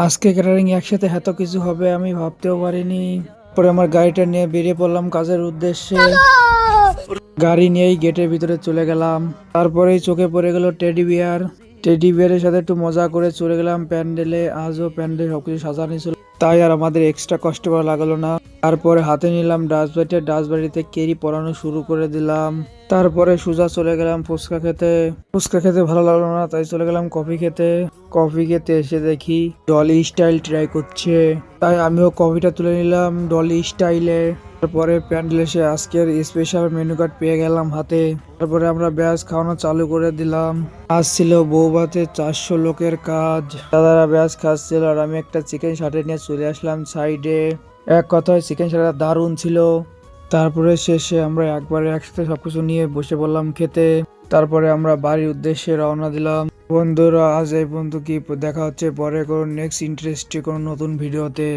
আজকে ক্যাটারিং একসাথে এত কিছু হবে আমি ভাবতেও পারিনি। পরে আমার গাড়িটা নিয়ে বেরিয়ে পড়লাম কাজের উদ্দেশ্যে। গাড়ি নিয়েই গেটের ভিতরে চলে গেলাম। তারপরেই চোখে পড়ে গেল টেডি বিয়ার। টেডি বিয়ারের সাথে একটু মজা করে চলে গেলাম প্যান্ডেলে। আজও প্যান্ডেল সবকিছু সাজানো ছিল, তাই আর আমাদের এক্সট্রা কষ্ট করা লাগলো না। তারপরে হাতে নিলাম ডাস্টবাড়িতে, ডাস্টবাড়িতে কেরি পরানো শুরু করে দিলাম। তারপরে সোজা চলে গেলাম ফুচকা খেতে। ফুচকা খেতে ভালো লাগলো না, তাই চলে গেলাম কফি খেতে। কফি খেতে এসে দেখি ডলি স্টাইল ট্রাই করছে, তাই আমিও কফিটা তুলে নিলাম ডলি স্টাইলে। তারপরে প্যান্ডেল এসে আজকের স্পেশাল মেনু কার্ড পেয়ে গেলাম হাতে। তারপরে আমরা ব্যাস খাওয়ানো চালু করে দিলাম। আজ ছিল বউ ভাতে 400 লোকের কাজ। দাদারা ব্যাস খাচ্ছিল আর আমি একটা চিকেন শাটে নিয়ে চলে আসলাম সাইডে। এক কথায় চিকেন শাটা দারুণ ছিল। তারপরে শেষে আমরা একবারে একসাথে সবকিছু নিয়ে বসে পড়লাম খেতে। তারপরে আমরা বাড়ির উদ্দেশ্যে রওনা দিলাম। বন্ধুরা আজ এই পর্যন্ত, কি দেখা হচ্ছে পরে কোনো নেক্সট ইন্টারেস্টিং কোনো নতুন ভিডিওতে।